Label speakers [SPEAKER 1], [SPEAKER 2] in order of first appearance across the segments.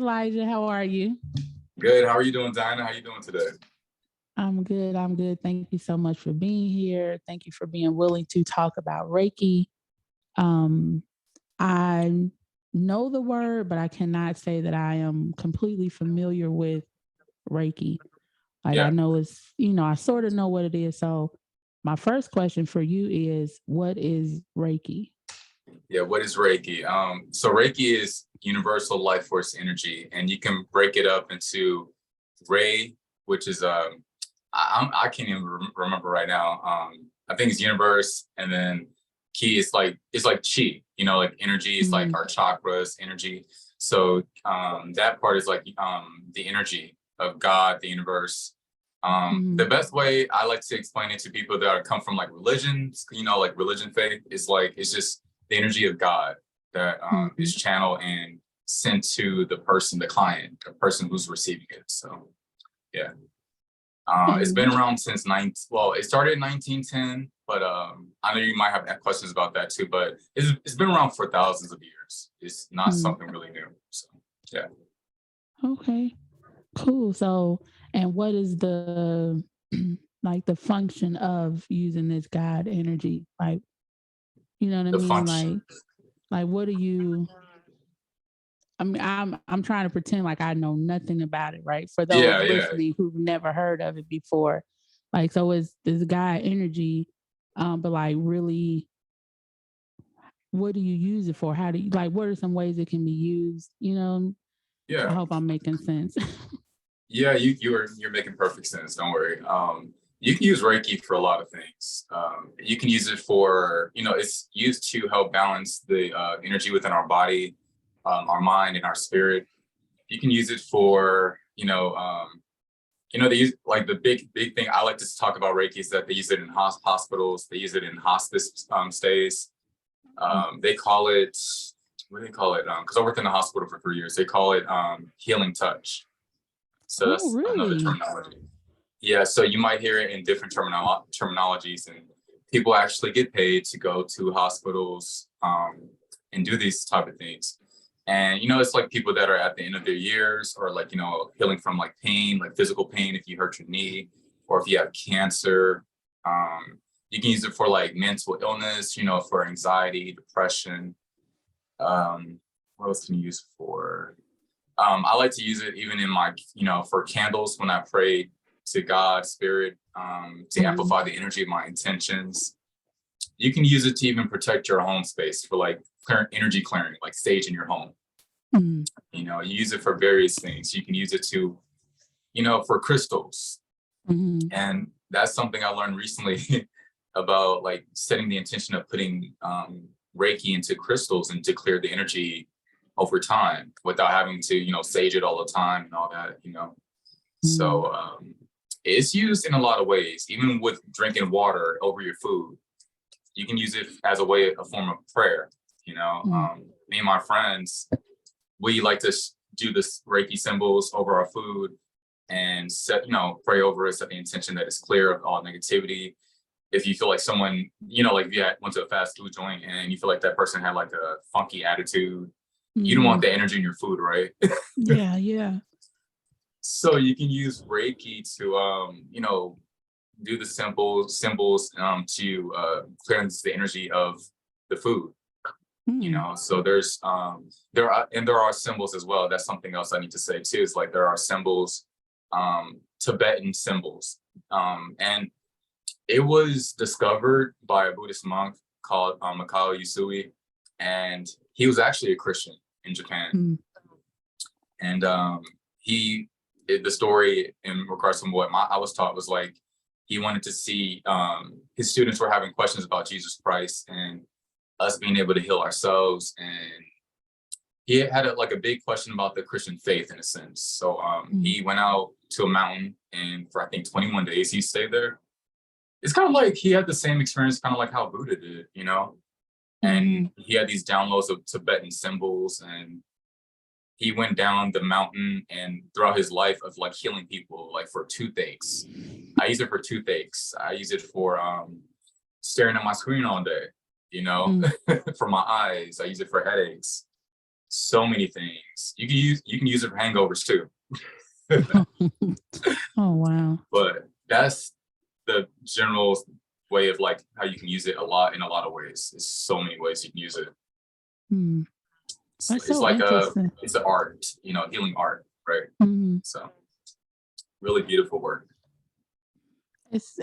[SPEAKER 1] Elijah. How are you?
[SPEAKER 2] Good. How are you doing, Diana? How are you doing today?
[SPEAKER 1] I'm good. I'm good. Thank you so much for being here. Thank you for being willing to talk about Reiki. Um, I know the word, but I cannot say that I am completely familiar with Reiki. Like I
[SPEAKER 2] Yeah.
[SPEAKER 1] know it's, I sort of know what it is. So my first question for you is, what is Reiki?
[SPEAKER 2] Yeah. What is Reiki? So Reiki is universal life force energy, and you can break it up into Ray, which is I can't even remember right now. I think it's universe, and then Ki is like it's like chi. Like energy is like
[SPEAKER 1] Mm,
[SPEAKER 2] our chakras, energy. So that part is like the energy of God, the universe. The
[SPEAKER 1] mm,
[SPEAKER 2] best way I like to explain it to people that are come from like religions, like religion faith, is like it's just the energy of God that
[SPEAKER 1] mm,
[SPEAKER 2] is channeled and sent to the person, the client, the person who's receiving it. So yeah, it's
[SPEAKER 1] and
[SPEAKER 2] been around since well, it started in 1910, but I know you might have questions about that too. But it's been around for thousands of years. It's not
[SPEAKER 1] mm,
[SPEAKER 2] something really new. So yeah.
[SPEAKER 1] okay, cool. So, and what is the like the function of using this God energy? Like, you know what I
[SPEAKER 2] The
[SPEAKER 1] mean?
[SPEAKER 2] function.
[SPEAKER 1] Like what do you? I mean, I'm trying to pretend like I know nothing about it, right? For those
[SPEAKER 2] Yeah, yeah.
[SPEAKER 1] listening who've never heard of it before, like, so is this God energy, but like really, what do you use it for? How do you like? What are some ways it can be used? I
[SPEAKER 2] Yeah.
[SPEAKER 1] hope I'm making sense.
[SPEAKER 2] Yeah, you're making perfect sense. Don't worry. You can use Reiki for a lot of things. You can use it for, it's used to help balance the energy within our body, our mind, and our spirit. You can use it for, they use like the big thing I like to talk about Reiki is that they use it in hospitals. They use it in hospice stays. They call it, what do they call it? Because I worked in the hospital for 3 years. They call it healing touch. So
[SPEAKER 1] Oh,
[SPEAKER 2] that's another
[SPEAKER 1] really?
[SPEAKER 2] terminology. Yeah, so you might hear it in different terminologies, and people actually get paid to go to hospitals and do these type of things. And it's like people that are at the end of their years, or like healing from like pain, like physical pain, if you hurt your knee, or if you have cancer. Um, you can use it for like mental illness, for anxiety, depression. What else can you use it for? I like to use it even in my, for candles when I pray to God, spirit, to
[SPEAKER 1] Mm,
[SPEAKER 2] amplify the energy of my intentions. You can use it to even protect your home space for like energy clearing, like sage in your home.
[SPEAKER 1] mm,
[SPEAKER 2] You use it for various things. You can use it to, for crystals.
[SPEAKER 1] mm,
[SPEAKER 2] And that's something I learned recently about like setting the intention of putting Reiki into crystals and to clear the energy over time without having to, sage it all the time and all that.
[SPEAKER 1] mm,
[SPEAKER 2] So it's used in a lot of ways, even with drinking water over your food. You can use it as a form of prayer.
[SPEAKER 1] mm,
[SPEAKER 2] Me and my friends, we like to do this Reiki symbols over our food and set, pray over it, set the intention that it's clear of all negativity. If you feel like someone, like if you went to a fast food joint and you feel like that person had like a funky attitude, you don't want
[SPEAKER 1] mm.
[SPEAKER 2] the energy in your food, right?
[SPEAKER 1] Yeah, yeah.
[SPEAKER 2] So you can use Reiki to, do the simple symbols to cleanse the energy of the food.
[SPEAKER 1] Mm,
[SPEAKER 2] So there are symbols as well. That's something else I need to say too. Is like there are symbols, Tibetan symbols, and it was discovered by a Buddhist monk called Mikao Usui, and he was actually a Christian in Japan.
[SPEAKER 1] mm,
[SPEAKER 2] And the story in regards to what I was taught was like he wanted to see his students were having questions about Jesus Christ and us being able to heal ourselves, and he had like a big question about the Christian faith in a sense. So
[SPEAKER 1] mm,
[SPEAKER 2] he went out to a mountain, and for I think 21 days he stayed there. It's kind of like he had the same experience, kind of like how Buddha did. And
[SPEAKER 1] mm,
[SPEAKER 2] he had these downloads of Tibetan symbols, and he went down the mountain and throughout his life of like healing people, like for toothaches. I use it for toothaches. I use it for staring at my screen all day, you know,
[SPEAKER 1] mm,
[SPEAKER 2] for my eyes. I use it for headaches. so many things. You can use it for hangovers too.
[SPEAKER 1] Oh, wow.
[SPEAKER 2] But that's the general way of like how you can use it in a lot of ways. There's so many ways you can use it.
[SPEAKER 1] Hmm. That's
[SPEAKER 2] It's
[SPEAKER 1] so
[SPEAKER 2] like
[SPEAKER 1] interesting.
[SPEAKER 2] it's an art, healing art, right?
[SPEAKER 1] Hmm.
[SPEAKER 2] So really beautiful work.
[SPEAKER 1] It's,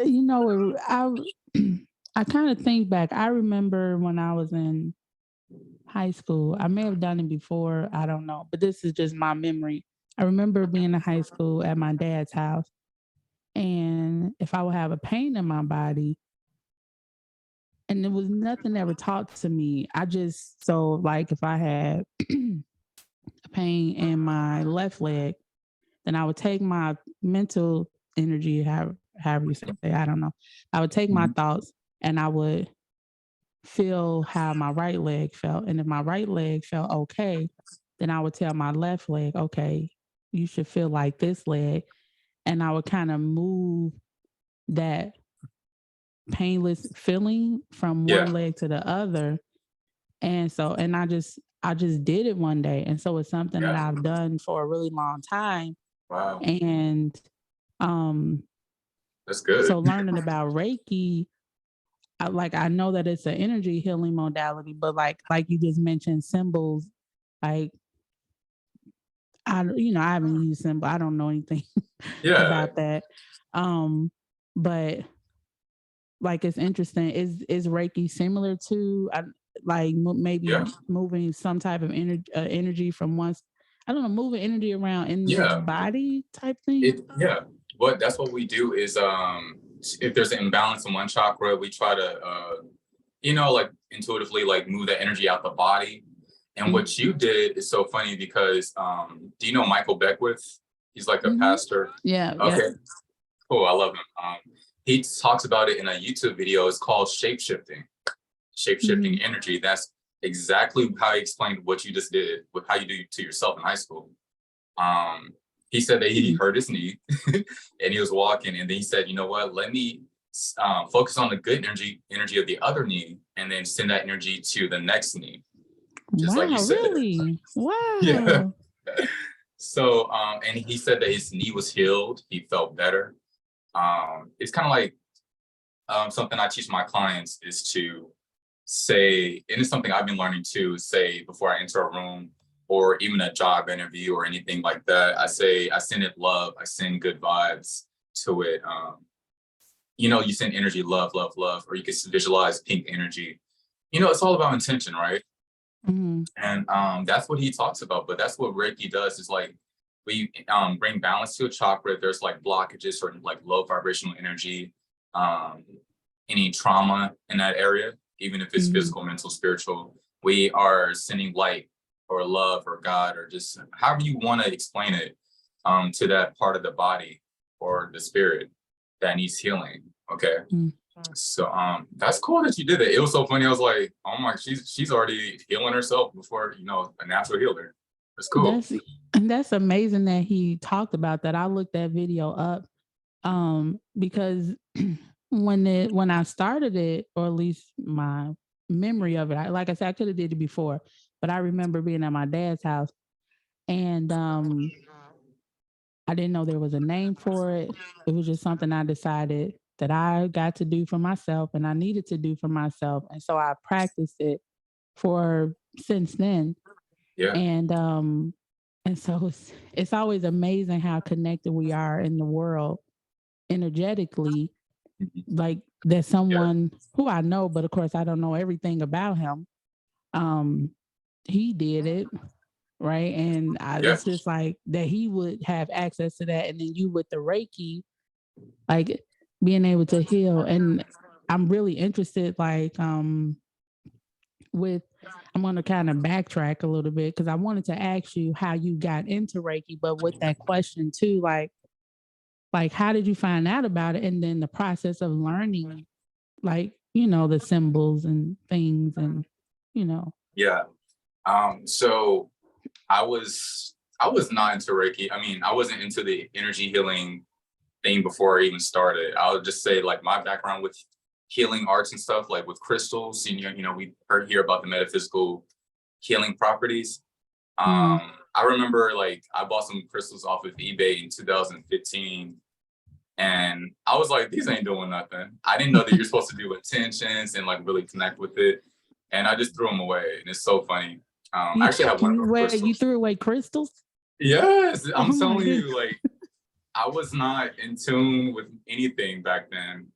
[SPEAKER 1] I kind of think back. I remember when I was in high school. I may have done it before. I don't know, but this is just my memory. I remember being in high school at my dad's house, and if I would have a pain in my body, and there was nothing ever taught to me. Like if I had a pain in my left leg, then I would take my mental energy, however you say, I don't know. I would take my
[SPEAKER 2] Mhm.
[SPEAKER 1] thoughts and I would feel how my right leg felt. And if my right leg felt okay, then I would tell my left leg, okay, you should feel like this leg. And I would kind of move that painless feeling from
[SPEAKER 2] Yeah,
[SPEAKER 1] one leg to the other. And I just did it one day. And so it's something that
[SPEAKER 2] yeah.
[SPEAKER 1] I've done for a really long time.
[SPEAKER 2] Wow,
[SPEAKER 1] And um
[SPEAKER 2] that's good.
[SPEAKER 1] so learning about Reiki, I know that it's an energy healing modality, but like you just mentioned symbols, like I haven't used symbol. I don't know anything
[SPEAKER 2] Yeah,
[SPEAKER 1] about that. Um, but like it's interesting. Is Reiki similar to maybe
[SPEAKER 2] yeah,
[SPEAKER 1] moving some type of energy from once? I don't know, moving energy around in the
[SPEAKER 2] yeah.
[SPEAKER 1] body type thing.
[SPEAKER 2] Yeah. What That's what we do is if there's an imbalance in one chakra, we try to like intuitively like move that energy out the body. And
[SPEAKER 1] Mm-hmm.
[SPEAKER 2] what you did is so funny because do you know Michael Beckwith? He's like a
[SPEAKER 1] Mm-hmm.
[SPEAKER 2] pastor.
[SPEAKER 1] Yeah, yeah.
[SPEAKER 2] Okay, cool. I love him. He talks about it in a YouTube video. It's called
[SPEAKER 1] Mm-hmm.
[SPEAKER 2] shapeshifting energy. That's exactly how he explained what you just did with how you do to yourself in high school. Um, he said that he
[SPEAKER 1] Mm-hmm.
[SPEAKER 2] hurt his knee and he was walking, and then he said, "You know what? Let me focus on the good energy of the other knee, and then send that energy to the next knee, just like you
[SPEAKER 1] Wow,
[SPEAKER 2] said."
[SPEAKER 1] really?
[SPEAKER 2] Yeah.
[SPEAKER 1] Wow.
[SPEAKER 2] So, and he said that his knee was healed. He felt better. It's kind of like something I teach my clients is to say, and it's something I've been learning to say before I enter a room or even a job interview or anything like that. I send it love, I send good vibes to it. You send energy, love, love, love, or you can visualize pink energy. It's all about intention, right?
[SPEAKER 1] Mm-hmm.
[SPEAKER 2] And that's what he talks about. But that's what Reiki does is like we bring balance to a chakra. If there's like blockages or like low vibrational energy, um, any trauma in that area, even if it's
[SPEAKER 1] Mm-hmm.
[SPEAKER 2] physical, mental, spiritual, we are sending light or love or God or just however you want to explain it to that part of the body or the spirit that needs healing. Okay.
[SPEAKER 1] Mm-hmm.
[SPEAKER 2] So that's cool that you did it. It was so funny. I was like, oh my, she's already healing herself before, a natural healer. That's cool.
[SPEAKER 1] That's amazing that he talked about that. I looked that video up because when I started it, or at least my memory of it, like I said, I could have did it before, but I remember being at my dad's house, and I didn't know there was a name for it. It was just something I decided that I got to do for myself and I needed to do for myself. And so I practiced it for since then.
[SPEAKER 2] Yeah.
[SPEAKER 1] And so it's always amazing how connected we are in the world energetically,
[SPEAKER 2] Mhm.
[SPEAKER 1] like that
[SPEAKER 2] Yeah.
[SPEAKER 1] someone who I know, but of course I don't know everything about him. Um, he did it, right? And
[SPEAKER 2] Yeah.
[SPEAKER 1] it's just like that he would have access to that, and then you with the Reiki, like being able to heal. And I'm really interested, with I'm going to kind of backtrack a little bit because I wanted to ask you how you got into Reiki, but with that question too, like how did you find out about it, and then the process of learning, the symbols and things, and you know.
[SPEAKER 2] Yeah. So I was not into Reiki. I mean, I wasn't into the energy healing thing before I even started. I would just say like my background with healing arts and stuff, like with crystals, we heard here about the metaphysical healing properties.
[SPEAKER 1] Mm.
[SPEAKER 2] I remember like I bought some crystals off of eBay in 2015, and I was like, these ain't doing nothing. I didn't know that you're supposed to do intentions and like really connect with it. And I just threw them away. And it's so funny. I actually have one of those
[SPEAKER 1] You
[SPEAKER 2] crystals.
[SPEAKER 1] threw away crystals?
[SPEAKER 2] Yes,
[SPEAKER 1] Oh
[SPEAKER 2] I'm
[SPEAKER 1] my
[SPEAKER 2] telling
[SPEAKER 1] goodness.
[SPEAKER 2] you, like I was not in tune with anything back then.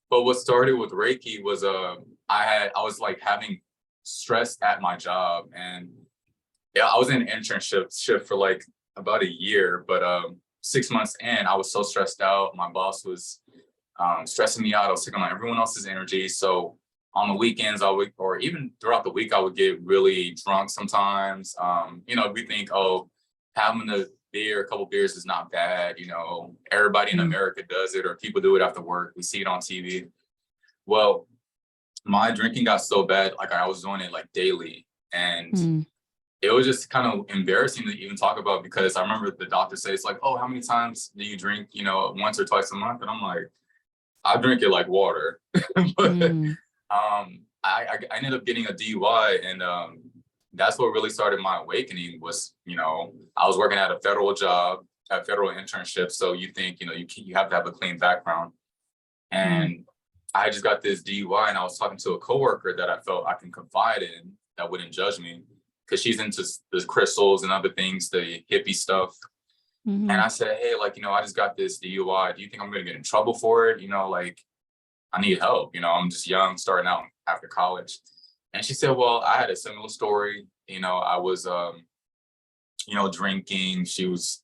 [SPEAKER 2] But what started with Reiki was I was like having stress at my job, and yeah, I was in an internship shift for like about a year, but 6 months in, I was so stressed out. My boss was stressing me out. I was taking on everyone else's energy. So on the weekends, I would, or even throughout the week, I would get really drunk sometimes. We think, oh, having a couple beers is not bad. Everybody in
[SPEAKER 1] Mm.
[SPEAKER 2] America does it, or people do it after work. We see it on TV. Well, my drinking got so bad, like I was doing it like daily. And
[SPEAKER 1] Mm.
[SPEAKER 2] it was just kind of embarrassing to even talk about, because I remember the doctor said, it's like, oh, how many times do you drink, once or twice a month? And I'm like, I drink it like water. But
[SPEAKER 1] Mm.
[SPEAKER 2] I ended up getting a DUI, and that's what really started my awakening. Was I was working at a federal job, a federal internship, so you think you have to have a clean background,
[SPEAKER 1] Mm.
[SPEAKER 2] and I just got this DUI, and I was talking to a coworker that I felt I can confide in, that wouldn't judge me, because she's into the crystals and other things, the hippie stuff. And
[SPEAKER 1] Mm.
[SPEAKER 2] I said, hey, like, I just got this DUI. Do you think I'm going to get in trouble for it? Like, I need help. I'm just young, starting out after college. And she said, well, I had a similar story. I was, drinking. She was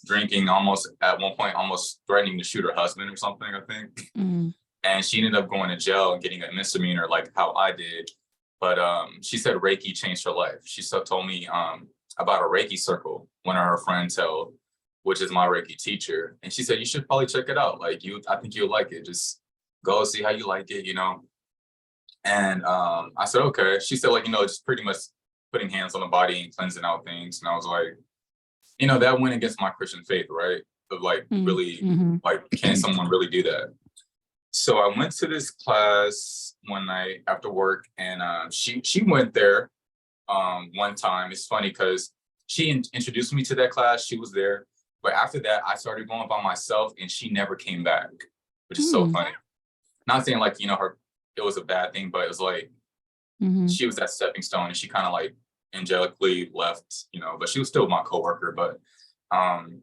[SPEAKER 2] drinking, almost at one point, almost threatening to shoot her husband or something, I think.
[SPEAKER 1] Mm.
[SPEAKER 2] And she ended up going to jail and getting a misdemeanor, like how I did. But she said Reiki changed her life. She told me about a Reiki circle one of her friends held, which is my Reiki teacher. And she said, you should probably check it out. Like I think you'll like it. Just go see how you like it. And I said, okay. She said, like, just pretty much putting hands on the body and cleansing out things. And I was like, that went against my Christian faith, right? Of like,
[SPEAKER 1] Mm.
[SPEAKER 2] really,
[SPEAKER 1] Mhm.
[SPEAKER 2] like, can someone really do that? So I went to this class one night after work, and she went there one time. It's funny because she introduced me to that class. She was there, but after that, I started going by myself, and she never came back, which is so
[SPEAKER 1] Mm.
[SPEAKER 2] funny. Not saying like it was a bad thing, but it was like
[SPEAKER 1] Mhm.
[SPEAKER 2] she was that stepping stone, and she kind of like angelically left. But she was still my coworker. But um,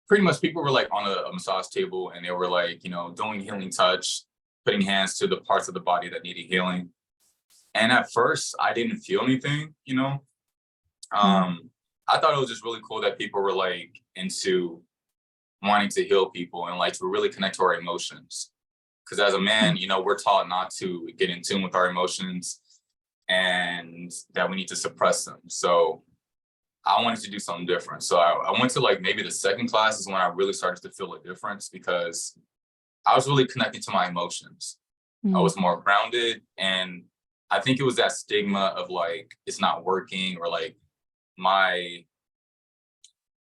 [SPEAKER 2] pretty much people were like on a massage table, and they were like, doing healing touch, putting hands to the parts of the body that needed healing. And at first I didn't feel anything.
[SPEAKER 1] Mm.
[SPEAKER 2] I thought it was just really cool that people were like into wanting to heal people and like to really connect to our emotions. Because as a man,
[SPEAKER 1] Mm.
[SPEAKER 2] we're taught not to get in tune with our emotions, and that we need to suppress them. So I wanted to do something different. So I went to like maybe the second class is when I really started to feel a difference, because I was really connecting to my emotions. I
[SPEAKER 1] Mm.
[SPEAKER 2] was more grounded. And I think it was that stigma of like, it's not working, or like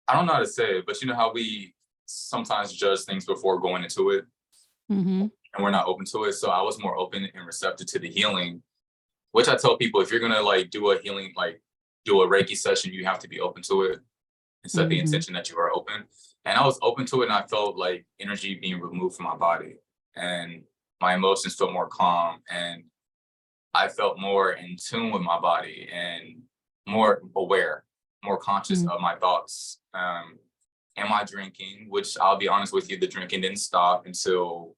[SPEAKER 2] I don't know how to say it, but you know how we sometimes judge things before going into it,
[SPEAKER 1] Mhm.
[SPEAKER 2] and we're not open to it. So I was more open and receptive to the healing, which I tell people, if you're going to like do a healing, like do a Reiki session, you have to be open to it and set the
[SPEAKER 1] Mhm.
[SPEAKER 2] intention that you are open. And I was open to it, and I felt like energy being removed from my body, and my emotions felt more calm, and I felt more in tune with my body, and more aware, more conscious
[SPEAKER 1] Mm.
[SPEAKER 2] of my thoughts. Am I drinking? Which I'll be honest with you, the drinking didn't stop until,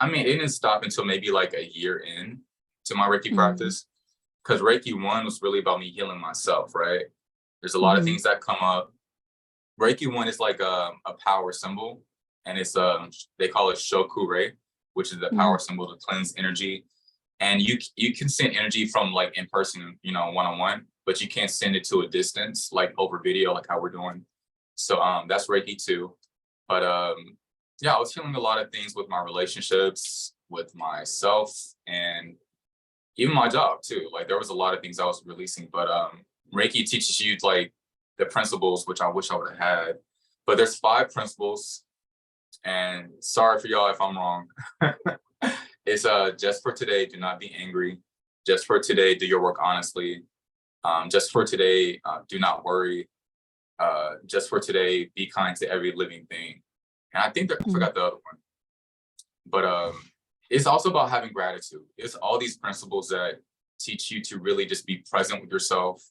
[SPEAKER 2] it didn't stop until maybe like a year in to my Reiki
[SPEAKER 1] Mm.
[SPEAKER 2] practice. Because Reiki 1 was really about me healing myself, right? There's a lot of
[SPEAKER 1] Mhm.
[SPEAKER 2] things that come up. Reiki 1 is like a power symbol, and it's they call it Shokure, which is the
[SPEAKER 1] Mhm.
[SPEAKER 2] power symbol to cleanse energy. And you can send energy from like in person, one on one, but you can't send it to a distance like over video, like how we're doing. So that's Reiki 2. But yeah, I was healing a lot of things with my relationships, with myself, and even my job too. Like there was a lot of things I was releasing, but Reiki teaches you like the principles, which I wish I would have had. But there's 5 principles, and sorry for y'all if I'm wrong. It's just for today, do not be angry. Just for today, do your work honestly. Just for today, do not worry. Just for today, be kind to every living thing. And I think that I forgot the other one. But it's also about having gratitude. It's all these principles that teach you to really just be present with yourself.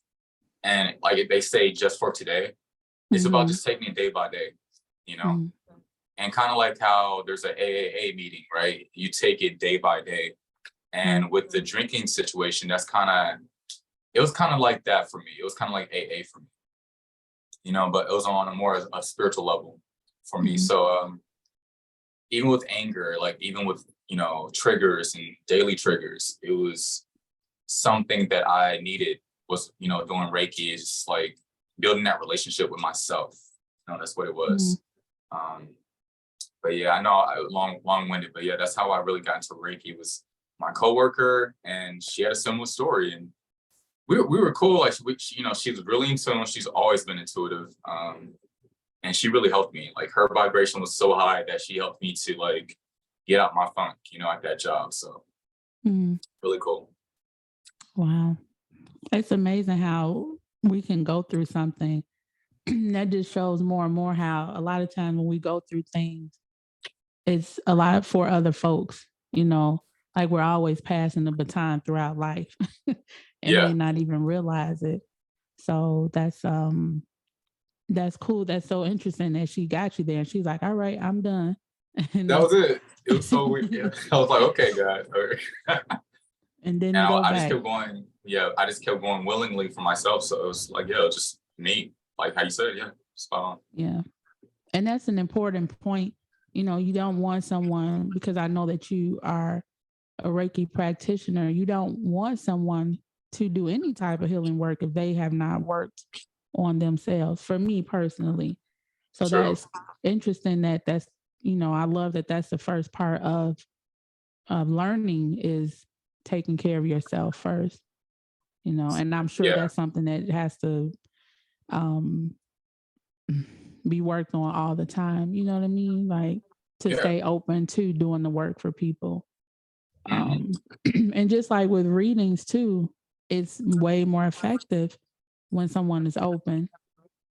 [SPEAKER 2] And like they say, just for today, it's about just taking it day by day, you know? And kind of like how there's an AAA meeting, right? You take it day by day. And with the drinking situation, it was kind of like that for me. It was kind of like AA for me, you know, but it was on a more a spiritual level for me. So even with anger, like even with, you know, triggers and daily triggers, it was something that I needed was, you know, doing Reiki is just like building that relationship with myself. You know, that's what it was. But yeah, I know long-winded, but yeah, that's how I really got into Reiki. Was my coworker, and she had a similar story, and we were cool. Like you know, she was really intuitive. She's always been intuitive, and she really helped me. Like her vibration was so high that she helped me to like get out my funk, you know, at that job. So really cool.
[SPEAKER 1] Wow, it's amazing how we can go through something that just shows more and more how a lot of times when we go through things, it's a lot for other folks, you know, like we're always passing the baton throughout life and may not even realize it. So that's cool. That's so interesting that she got you there. And she's like, all right, I'm done. And
[SPEAKER 2] that was it. It was so weird. Yeah. I was like, okay, God.
[SPEAKER 1] And then
[SPEAKER 2] now I
[SPEAKER 1] back.
[SPEAKER 2] just kept going. Yeah, I just kept going willingly for myself. So it was like, yeah, just me. Like how you said, yeah, spot on.
[SPEAKER 1] Yeah. And that's an important point. You know, you don't want someone, because I know that you are a Reiki practitioner, you don't want someone to do any type of healing work if they have not worked on themselves, for me personally. So that's interesting that's, you know, I love that that's the first part of learning is taking care of yourself first, you know, and I'm sure that's something that has to be worked on all the time. You know what I mean? Like to stay open to doing the work for people. And just like with readings too, it's way more effective when someone is open.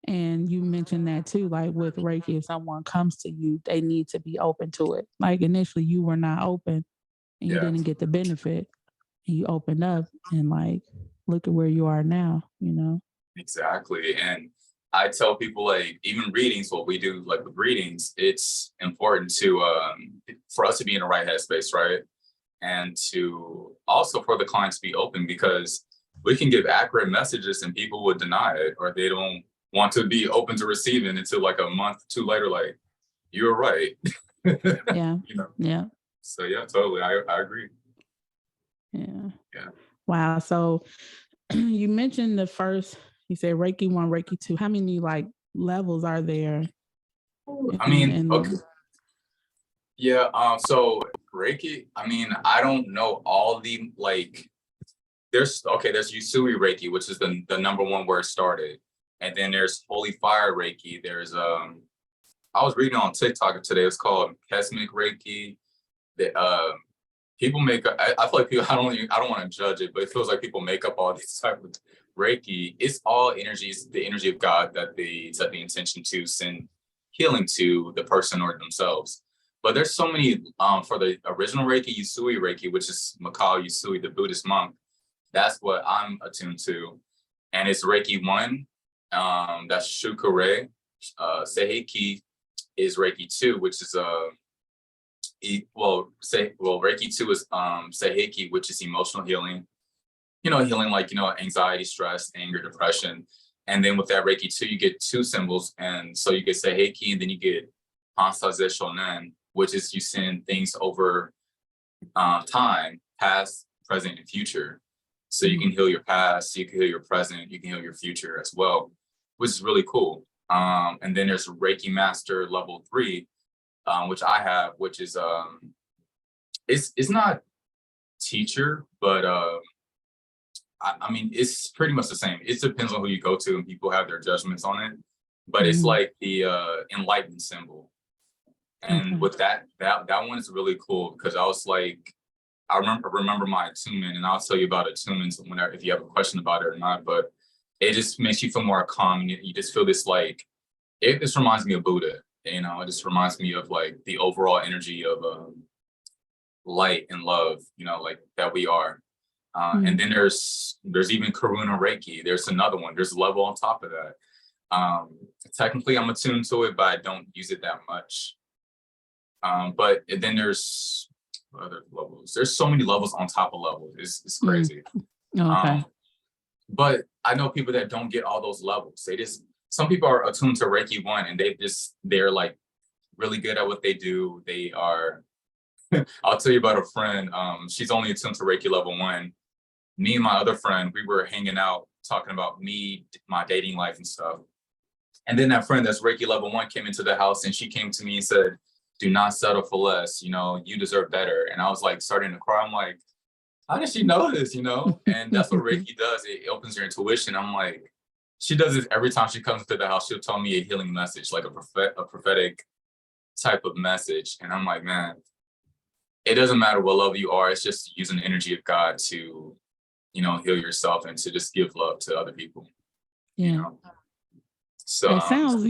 [SPEAKER 1] And you mentioned that too, like with Reiki, if someone comes to you, they need to be open to it. Like initially you were not open and you didn't get the benefit. And you opened up and like, look at where you are now, you know?
[SPEAKER 2] Exactly. And I tell people like even readings, what we do like with readings, it's important to for us to be in the right headspace, right? And to also for the client to be open, because we can give accurate messages and people would deny it, or they don't want to be open to receiving until like a month or two later, like, you're right.
[SPEAKER 1] Yeah.
[SPEAKER 2] You know?
[SPEAKER 1] Yeah.
[SPEAKER 2] So yeah, totally. I agree.
[SPEAKER 1] Yeah.
[SPEAKER 2] Yeah.
[SPEAKER 1] Wow. So you mentioned the first, you said Reiki 1, Reiki 2. How many like levels are there?
[SPEAKER 2] I mean, okay. Yeah, so Reiki, I mean, I don't know all the like there's Usui Reiki, which is the number one where it started. And then there's Holy Fire Reiki. There's I was reading on TikTok today, it's called Cosmic Reiki. The people make I feel like people I don't want to judge it, but it feels like people make up all these type of Reiki. It's all energies, the energy of God that they set the intention to send healing to the person or themselves. But there's so many for the original Reiki, Usui Reiki, which is Mikao Usui, the Buddhist monk. That's what I'm attuned to. And it's Reiki 1, that's Shukure. Seiheki is Reiki 2, which is Reiki 2 is Seiheki, which is emotional healing. You know, healing like, you know, anxiety, stress, anger, depression. And then with that Reiki 2, you get 2 symbols. And so you get Seiheki, and then you get Hansaze Shonen, which is you send things over time, past, present, and future. So you can heal your past, you can heal your present, you can heal your future as well, which is really cool. And then there's Reiki Master level 3, which I have, which is it's not teacher, but I mean it's pretty much the same. It depends on who you go to, and people have their judgments on it. But it's like the enlightened symbol. And with that one is really cool, because I was like, I remember my attunement, and I'll tell you about attunements whenever if you have a question about it or not. But it just makes you feel more calm. And you just feel this like it just reminds me of Buddha. You know, it just reminds me of like the overall energy of light and love. You know, like that we are. And then there's even Karuna Reiki. There's another one. There's a level on top of that. Technically, I'm attuned to it, but I don't use it that much. But then there's other levels. There's so many levels on top of levels. It's crazy.
[SPEAKER 1] Okay.
[SPEAKER 2] But I know people that don't get all those levels. Some people are attuned to Reiki 1 and they're like really good at what they do. They are, I'll tell you about a friend. She's only attuned to Reiki level 1. Me and my other friend, we were hanging out talking about my dating life and stuff. And then that friend that's Reiki level 1 came into the house and she came to me and said, do not settle for less, you know, you deserve better. And I was like starting to cry. I'm like, how did she know this, you know? And that's what Reiki does. It opens your intuition. I'm like, she does this every time she comes to the house. She'll tell me a healing message, like a prophetic type of message. And I'm like, man, it doesn't matter what level you are. It's just using the energy of God to, you know, heal yourself and to just give love to other people.
[SPEAKER 1] Yeah.
[SPEAKER 2] You know? So
[SPEAKER 1] it sounds.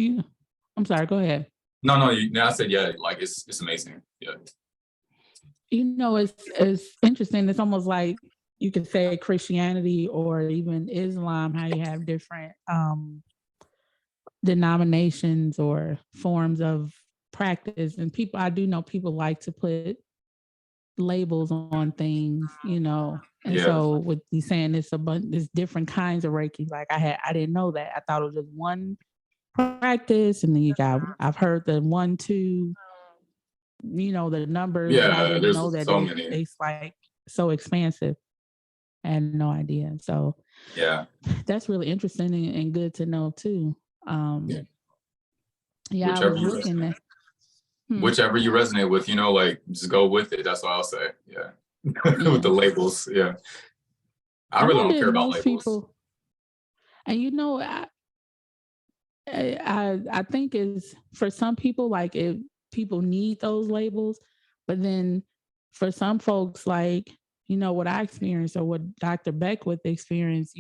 [SPEAKER 1] I'm sorry. Go ahead.
[SPEAKER 2] No. I said yeah. Like it's amazing. Yeah.
[SPEAKER 1] You know, it's interesting. It's almost like you could say Christianity or even Islam, how you have different denominations or forms of practice. And I do know people like to put labels on things, you know. And so with you saying there's different kinds of Reiki, like I didn't know that. I thought it was just one practice, and then I've heard the 1, 2, you know, the numbers, but I didn't know that
[SPEAKER 2] so many.
[SPEAKER 1] it's like so expansive. I had no idea. So
[SPEAKER 2] yeah,
[SPEAKER 1] that's really interesting and good to know too. Yeah, I
[SPEAKER 2] whichever
[SPEAKER 1] was looking at
[SPEAKER 2] whichever you resonate with, you know, like just go with it. That's what I'll say. Yeah. With the labels. Yeah. I really don't care about labels. People,
[SPEAKER 1] and you know, I think is for some people, like people need those labels, but then for some folks, like, you know, what I experienced or what Dr. Beckwith experienced,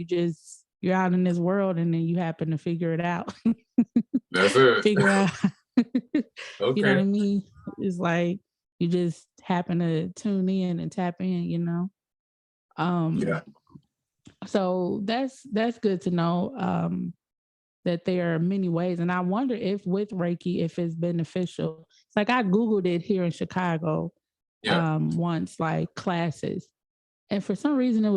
[SPEAKER 1] you're out in this world and then you happen to figure it out.
[SPEAKER 2] That's it.
[SPEAKER 1] Figure out.
[SPEAKER 2] Okay.
[SPEAKER 1] You know what I mean? It's like you just happen to tune in and tap in, you know?
[SPEAKER 2] Yeah.
[SPEAKER 1] So that's good to know. That there are many ways. And I wonder if with Reiki, if it's beneficial. It's like I Googled it here in Chicago once, like classes. And for some reason it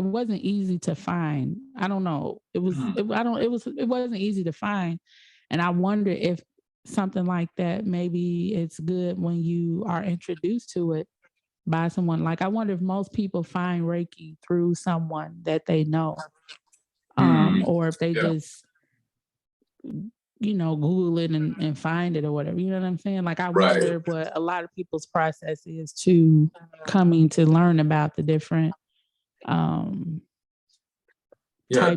[SPEAKER 1] wasn't easy to find. I don't know. It wasn't easy to find. And I wonder if something like that, maybe it's good when you are introduced to it by someone. Like I wonder if most people find Reiki through someone that they know. Or if they just, you know, Google it and find it or whatever. You know what I'm saying? Like I wonder what a lot of people's process is to coming to learn about the different types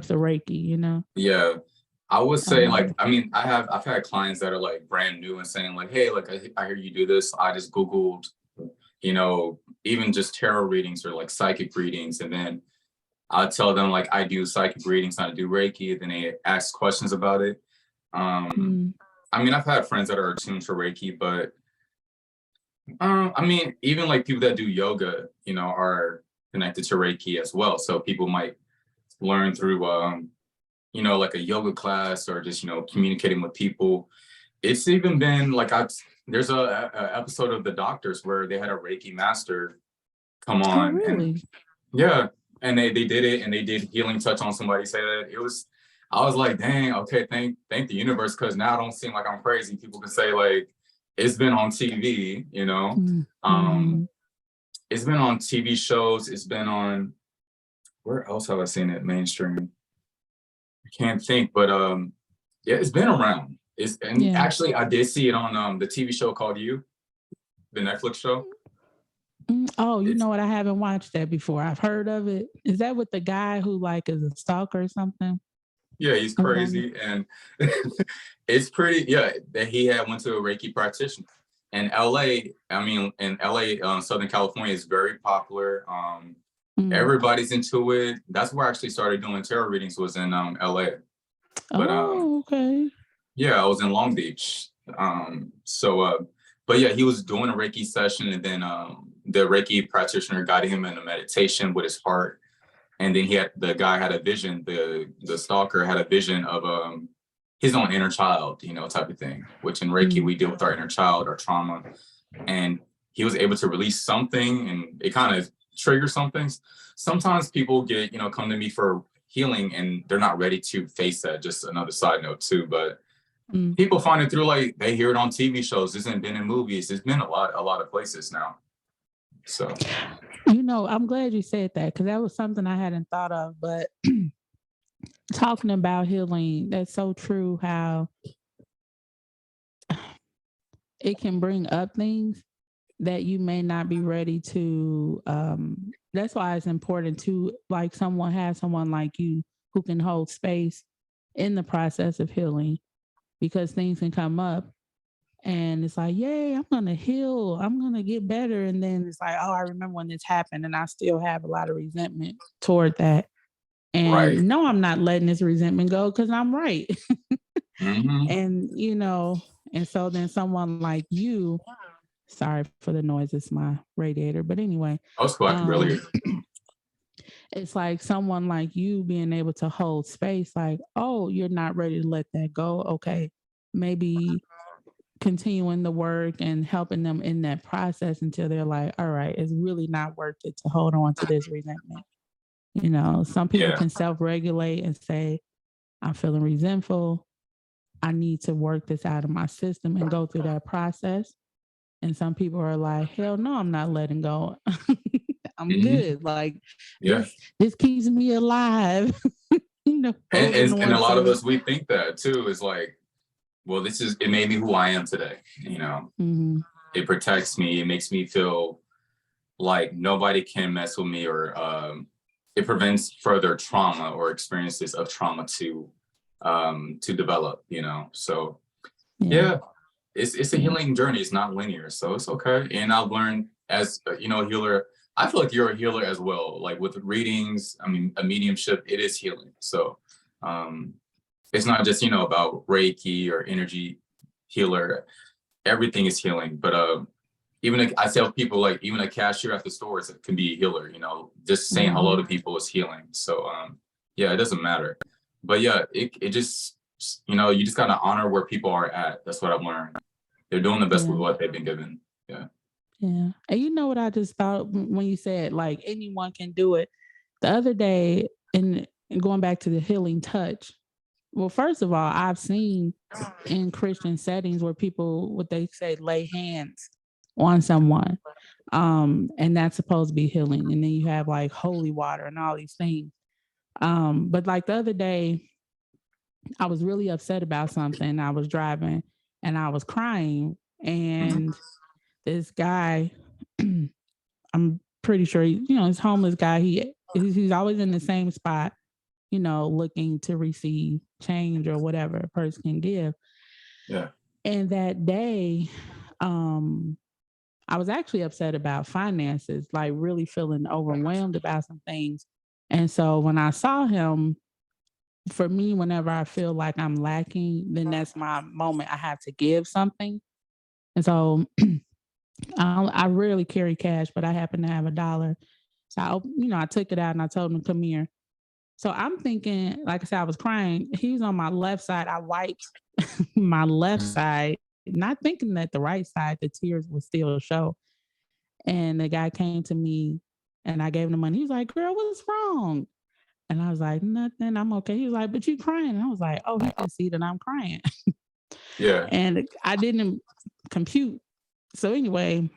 [SPEAKER 1] of Reiki, you know?
[SPEAKER 2] Yeah. I would say like, I mean, I've had clients that are like brand new and saying like, hey, like I hear you do this. I just Googled, you know, even just tarot readings or like psychic readings. And then I tell them like I do psychic readings, I do Reiki, then they ask questions about it. I mean, I've had friends that are attuned to Reiki, but I mean, even like people that do yoga, you know, are connected to Reiki as well. So people might learn through, you know, like a yoga class or just, you know, communicating with people. It's even been like there's a episode of The Doctors where they had a Reiki master come on.
[SPEAKER 1] Oh, really?
[SPEAKER 2] And they did it, and they did healing touch on somebody. Say that I was like, dang, okay, thank the universe, because now I don't seem like I'm crazy. People can say like, it's been on TV, you know, it's been on TV shows. It's been on, where else have I seen it mainstream? I can't think, but yeah, it's been around. Actually, I did see it on the TV show called You, the Netflix show.
[SPEAKER 1] Oh, you know what? I haven't watched that before. I've heard of it. Is that with the guy who like is a stalker or something?
[SPEAKER 2] Yeah, he's crazy, and it's pretty. Yeah, that he went to a Reiki practitioner, in LA, I mean, in LA, Southern California is very popular. Everybody's into it. That's where I actually started doing tarot readings, was in LA. But
[SPEAKER 1] okay.
[SPEAKER 2] yeah, I was in Long Beach. But yeah, he was doing a Reiki session, and then the Reiki practitioner guided him in a meditation with his heart. And then the guy had a vision, the stalker had a vision of his own inner child, type of thing, which in Reiki we deal with our inner child, our trauma. And he was able to release something, and it kind of triggers some things. Sometimes people come to me for healing and they're not ready to face that. Just another side note too, but people find it through, like, they hear it on TV shows. It's been in movies. It's been a lot of places now. So,
[SPEAKER 1] I'm glad you said that, because that was something I hadn't thought of. But talking about healing, that's so true, how it can bring up things that you may not be ready to. That's why it's important to, like, someone like you who can hold space in the process of healing, because things can come up and it's like, yay, I'm going to heal. I'm going to get better. And then it's like, oh, I remember when this happened, and I still have a lot of resentment toward that. And
[SPEAKER 2] right.
[SPEAKER 1] no, I'm not letting this resentment go, because I'm right. And, and so then someone like you, sorry for the noise, it's my radiator. But anyway,
[SPEAKER 2] I was quite familiar.
[SPEAKER 1] It's like someone like you being able to hold space, like, oh, you're not ready to let that go. Okay, maybe continuing the work and helping them in that process until they're like, all right, it's really not worth it to hold on to this resentment. Some people can self-regulate and say, I'm feeling resentful. I need to work this out of my system and go through that process. And some people are like, hell no, I'm not letting go. I'm good. Like, this keeps me alive.
[SPEAKER 2] And a lot of us, we think that too. Is like, well, it made me who I am today. It protects me. It makes me feel like nobody can mess with me, or it prevents further trauma or experiences of trauma to develop. So it's a healing journey. It's not linear, so it's okay. And I've learned, as a healer, I feel like you're a healer as well. Like with readings, I mean, a mediumship, it is healing. So it's not just about Reiki or energy healer. Everything is healing. But even I tell people, like, even a cashier at the stores, it can be a healer. Just saying hello to people is healing. So it doesn't matter. But yeah, it just, you just gotta honor where people are at. That's what I've learned. They're doing the best with what they've been given. Yeah.
[SPEAKER 1] And you know what I just thought when you said, like, anyone can do it? The other day, and going back to the healing touch. Well, first of all, I've seen in Christian settings where people, what they say, lay hands on someone. And that's supposed to be healing. And then you have like holy water and all these things. But like the other day, I was really upset about something. I was driving and I was crying. And this guy, I'm pretty sure, this homeless guy, he's always in the same spot, looking to receive change or whatever a person can give.
[SPEAKER 2] Yeah.
[SPEAKER 1] And that day, I was actually upset about finances, like really feeling overwhelmed about some things. And so when I saw him, for me, whenever I feel like I'm lacking, then that's my moment. I have to give something. And so I rarely carry cash, but I happen to have $1. So I took it out and I told him, come here. So I'm thinking, like I said, I was crying. He was on my left side. I wiped my left side, not thinking that the right side, the tears would still show. And the guy came to me and I gave him the money. He was like, girl, what's wrong? And I was like, nothing, I'm okay. He was like, but you crying. And I was like, oh, he can see that I'm crying.
[SPEAKER 2] Yeah.
[SPEAKER 1] And I didn't compute. So anyway,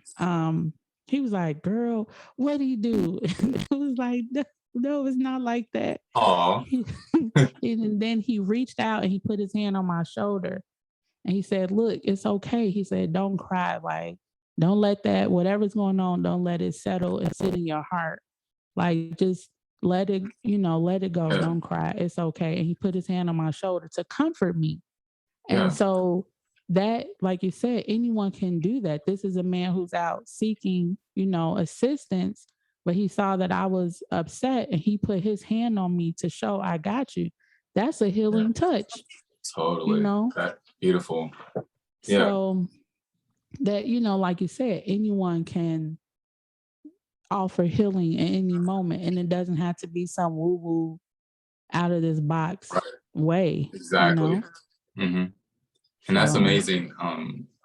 [SPEAKER 1] he was like, girl, what do you do? It was like, no, it's not like that. And then he reached out and he put his hand on my shoulder and he said, look, it's okay. He said, don't cry. Like, don't let that, whatever's going on, don't let it settle and sit in your heart. Like, just let it, let it go. Don't cry. It's okay. And he put his hand on my shoulder to comfort me. And so that, like you said, anyone can do that. This is a man who's out seeking, assistance, but he saw that I was upset and he put his hand on me to show I got you. That's a
[SPEAKER 2] Yeah,
[SPEAKER 1] healing touch, you
[SPEAKER 2] totally.
[SPEAKER 1] know?
[SPEAKER 2] That beautiful. Yeah.
[SPEAKER 1] So that, like you said, anyone can offer healing at any moment. And it doesn't have to be some woo woo out of this box
[SPEAKER 2] Right.
[SPEAKER 1] way,
[SPEAKER 2] Exactly. Mm-hmm. And that's
[SPEAKER 1] So,
[SPEAKER 2] amazing.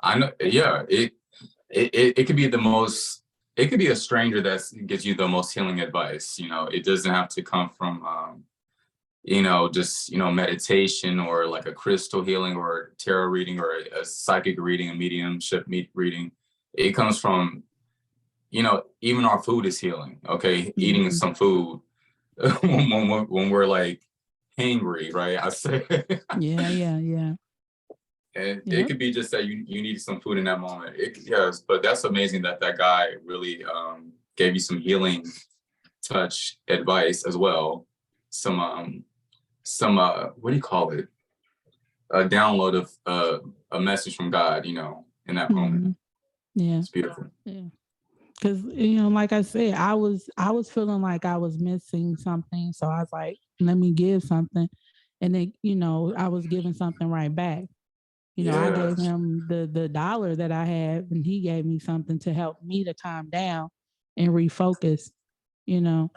[SPEAKER 2] I know. Yeah. It could be the most. It could be a stranger that gives you the most healing advice. It doesn't have to come from just meditation or like a crystal healing or tarot reading or a psychic reading, a mediumship reading. It comes from even our food is healing. Okay, eating some food when we're like hangry, right? I say.
[SPEAKER 1] yeah.
[SPEAKER 2] And it
[SPEAKER 1] Yep.
[SPEAKER 2] could be just that you need some food in that moment. Yes, but that's amazing that guy really gave you some healing touch advice as well. Some what do you call it? A download of a message from God, in that moment.
[SPEAKER 1] Yeah.
[SPEAKER 2] It's beautiful.
[SPEAKER 1] Yeah. Because like I said, I was feeling like I was missing something, so I was like, let me give something, and then I was giving something right back. I
[SPEAKER 2] Yeah.
[SPEAKER 1] gave him the dollar that I had, and he gave me something to help me to calm down and refocus.
[SPEAKER 2] Yeah.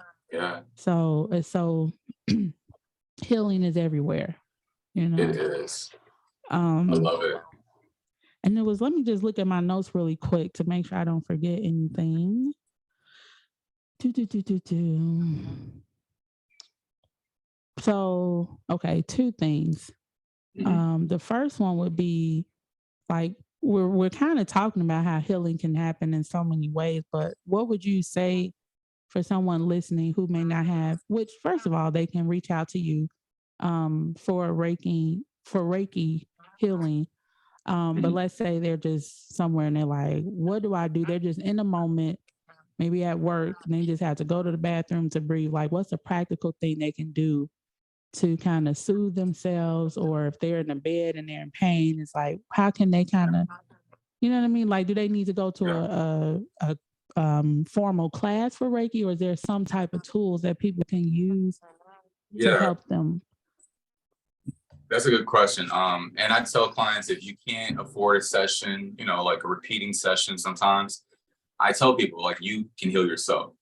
[SPEAKER 1] So healing is everywhere.
[SPEAKER 2] It is. I
[SPEAKER 1] Um,
[SPEAKER 2] love it.
[SPEAKER 1] and it was. Let me just look at my notes really quick to make sure I don't forget anything. So, okay, two things. The first one would be like we're kind of talking about how healing can happen in so many ways, but what would you say for someone listening who may not have? Which, first of all, they can reach out to you for Reiki healing. But let's say they're just somewhere and they're like, "What do I do?" They're just in a moment, maybe at work, and they just have to go to the bathroom to breathe. Like, what's a practical thing they can do to kind of soothe themselves? Or if they're in a bed and they're in pain, it's like, how can they kind of, you know what I mean? Like, do they need to go to a formal class for Reiki, or is there some type of tools that people can use to
[SPEAKER 2] Yeah.
[SPEAKER 1] help them?
[SPEAKER 2] That's a good question. And I tell clients if you can't afford a session, like a repeating session sometimes, I tell people like you can heal yourself.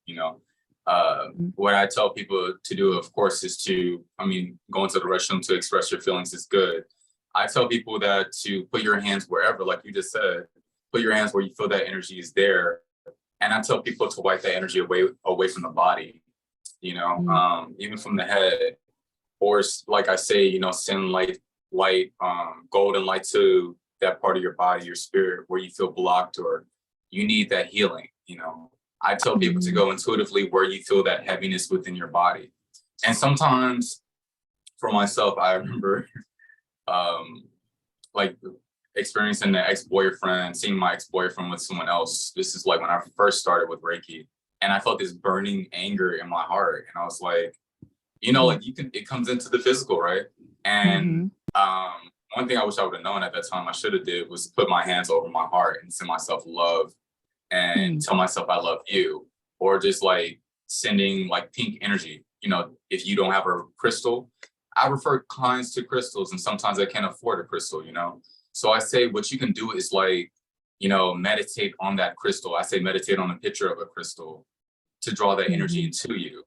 [SPEAKER 2] What I tell people to do, of course, is go into the restroom to express your feelings is good. I tell people that to put your hands wherever, like you just said, put your hands where you feel that energy is there. And I tell people to wipe that energy away from the body, even from the head. Or like I say, send light, golden light to that part of your body, your spirit, where you feel blocked or you need that healing. I tell people to go intuitively where you feel that heaviness within your body. And sometimes for myself, I remember like experiencing seeing my ex-boyfriend with someone else. This is like when I first started with Reiki, and I felt this burning anger in my heart. And I was like, like it comes into the physical, right? And one thing I wish I would have known at that time I should have did was put my hands over my heart and send myself love and tell myself I love you, or just like sending like pink energy. If you don't have a crystal, I refer clients to crystals, and sometimes I can't afford a crystal. So I say what you can do is like, meditate on that crystal. I say meditate on a picture of a crystal to draw that energy into you.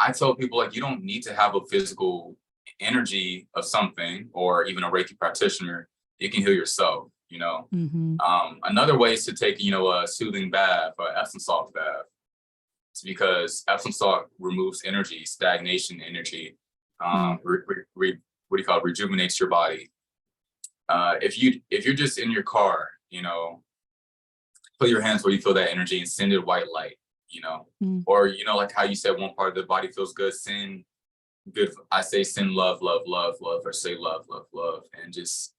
[SPEAKER 2] I tell people like you don't need to have a physical energy of something or even a Reiki practitioner. You can heal yourself. Another way is to take a soothing bath or Epsom salt bath. It's because Epsom salt removes energy, stagnation energy. What do you call it? Rejuvenates your body. If you're just in your car, put your hands where you feel that energy and send it white light. Or like how you said one part of the body feels good, send good. I say send love, love, love, love, or say love, love, love, and just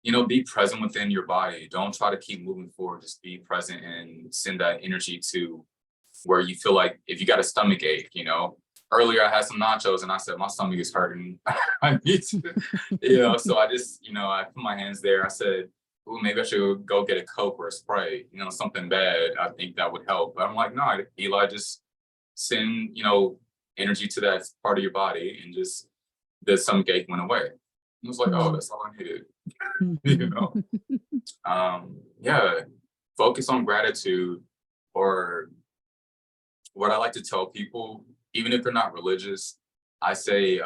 [SPEAKER 2] be present within your body. Don't try to keep moving forward. Just be present and send that energy to where you feel like if you got a stomach ache, earlier I had some nachos and I said, my stomach is hurting. I need to, so I just, I put my hands there. I said, ooh, maybe I should go get a Coke or a Sprite, something bad. I think that would help. But I'm like, no, Eli, just send, energy to that part of your body, and just the stomach ache went away. It was like, oh, that's all I needed. Yeah, focus on gratitude, or what I like to tell people, even if they're not religious, I say,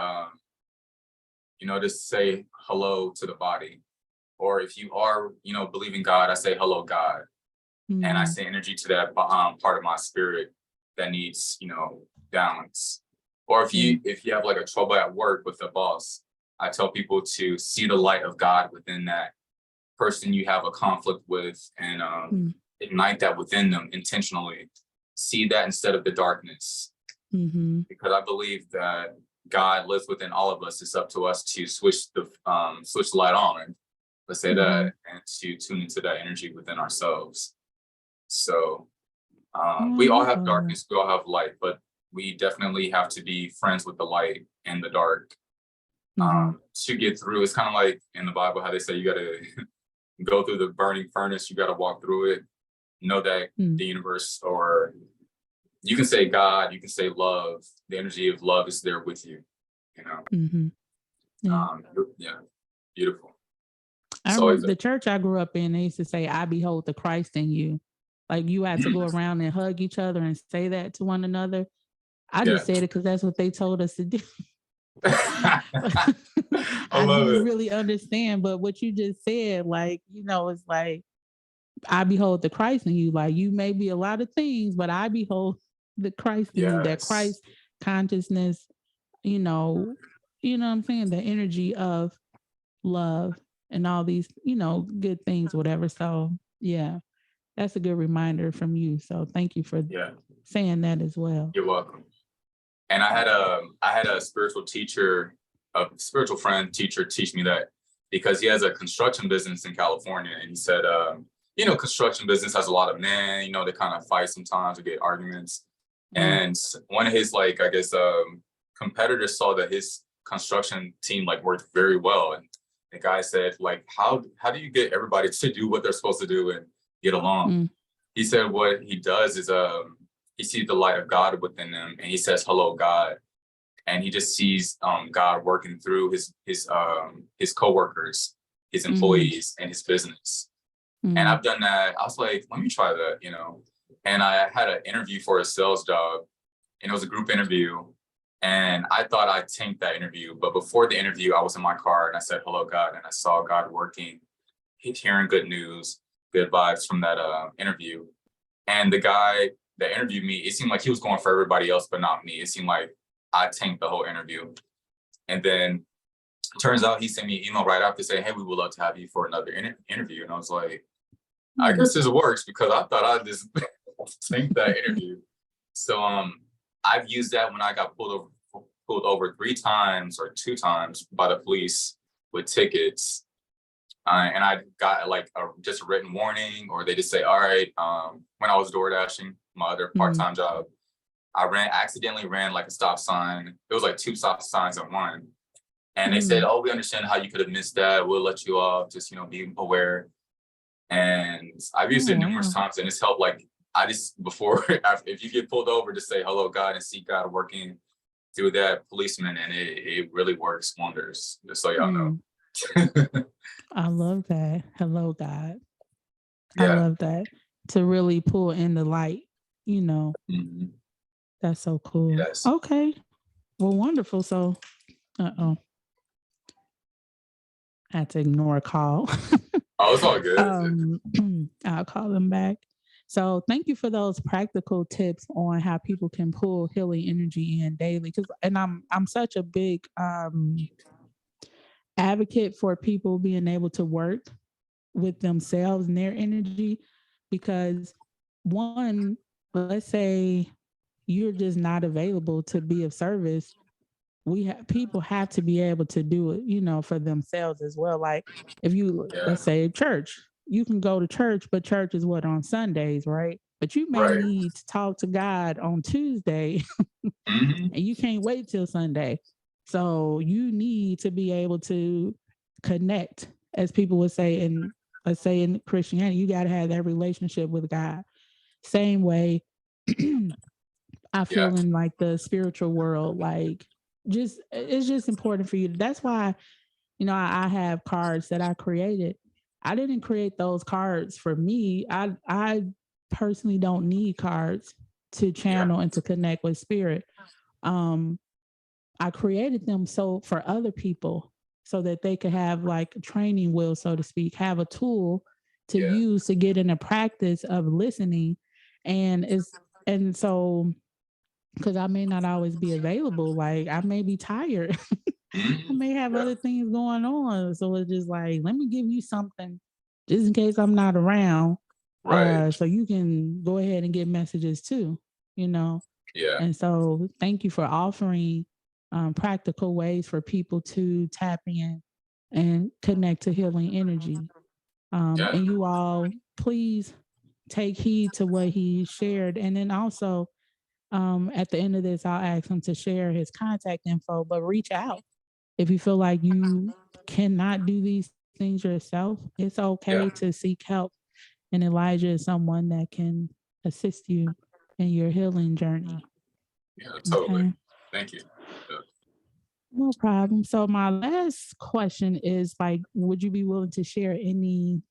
[SPEAKER 2] just say hello to the body. Or if you are, believe in God, I say hello, God. And I say energy to that part of my spirit that needs, balance. Or if you have like a trouble at work with the boss, I tell people to see the light of God within that person you have a conflict with, and ignite that within them intentionally. See that instead of the darkness. Because I believe that God lives within all of us. It's up to us to switch the light on, let's say that, and to tune into that energy within ourselves. So we all have darkness, we all have light, but we definitely have to be friends with the light and the dark to get through. It's kind of like in the Bible how they say you got to go through the burning furnace, you got to walk through it. Know that the universe, or you can say God, you can say love, the energy of love is there with you, beautiful.
[SPEAKER 1] I remember the church I grew up in, they used to say, I behold the Christ in you. Like you had to go around and hug each other and say that to one another. I just said it because that's what they told us to do. I didn't really understand, but what you just said, like, it's like, I behold the Christ in you. Like you may be a lot of things, but I behold the Christ in you, that Christ consciousness, you know what I'm saying? The energy of love and all these, good things, whatever. So yeah, that's a good reminder from you. So thank you for saying that as well.
[SPEAKER 2] You're welcome. And I had a spiritual friend teacher teach me that, because he has a construction business in California, and he said, construction business has a lot of men, they kind of fight sometimes or get arguments. And one of his, like, I guess, competitors saw that his construction team like worked very well. And the guy said, like, how do you get everybody to do what they're supposed to do and get along? He said what he does is he sees the light of God within them, and he says, hello, God. And he just sees God working through his coworkers, his employees, and his business. And I've done that. I was like, let me try that, And I had an interview for a sales job, and it was a group interview. And I thought I tanked that interview. But before the interview, I was in my car and I said, hello, God. And I saw God working, hearing good news, good vibes from that interview. And the guy that interviewed me, it seemed like he was going for everybody else, but not me. It seemed like I tanked the whole interview. And then it turns out he sent me an email right after saying, hey, we would love to have you for another interview. And I was like, I guess this works, because I thought I just tanked that interview. So I've used that when I got pulled over 3 times or 2 times by the police with tickets. And I got like just a written warning, or they just say, all right, when I was door dashing, my other part-time job, I accidentally ran like a stop sign. It was like 2 stop signs at one. And they said, oh, we understand how you could have missed that. We'll let you off. Just, be aware. And I've used it numerous times, and it's helped. Like, I just, if you get pulled over, just say, hello, God, and see God working through that policeman. And it really works wonders, just so y'all know.
[SPEAKER 1] I love that. Hello, God. I love that. To really pull in the light, That's so cool.
[SPEAKER 2] Yes.
[SPEAKER 1] Okay. Well, wonderful. So, I had to ignore a call.
[SPEAKER 2] Oh, it's all good.
[SPEAKER 1] I'll call them back. So thank you for those practical tips on how people can pull healing energy in daily. And I'm such a big advocate for people being able to work with themselves and their energy, because one, let's say you're just not available to be of service. People have to be able to do it, for themselves as well. Like if you, let's say church, you can go to church, but church is what, on Sundays, right? but you may
[SPEAKER 2] Right.
[SPEAKER 1] need to talk to God on Tuesday
[SPEAKER 2] Hmm.
[SPEAKER 1] and you can't wait till Sunday. So you need to be able to connect, as people would say in, let's say in Christianity, you got to have that relationship with God. Same way I
[SPEAKER 2] Yeah.
[SPEAKER 1] feel in like the spiritual world, like just it's just important for you. That's why, I have cards that I created. I didn't create those cards for me. I personally don't need cards to
[SPEAKER 2] Yeah.
[SPEAKER 1] channel and to connect with spirit. Um, I created them so for other people so that they could have like a training wheel, so to speak, have a tool to
[SPEAKER 2] Yeah.
[SPEAKER 1] use to get in the practice of listening. And so because I may not always be available, like I may be tired. I
[SPEAKER 2] Hmm.
[SPEAKER 1] may have
[SPEAKER 2] Yeah.
[SPEAKER 1] other things going on. So it's just like, let me give you something just in case I'm not around.
[SPEAKER 2] Right.
[SPEAKER 1] So you can go ahead and get messages too, you know.
[SPEAKER 2] Yeah.
[SPEAKER 1] And so thank you for offering practical ways for people to tap in and connect to healing energy.
[SPEAKER 2] Yeah.
[SPEAKER 1] And you all, please take heed to what he shared. And then also, at the end of this, I'll ask him to share his contact info, but reach out. If you feel like you cannot do these things yourself, it's
[SPEAKER 2] Yeah.
[SPEAKER 1] okay to seek help. And Elijah is someone that can assist you in your healing journey.
[SPEAKER 2] Yeah. Totally.
[SPEAKER 1] Okay.
[SPEAKER 2] Thank you. Yeah.
[SPEAKER 1] No problem. So my last question is like, would you be willing to share any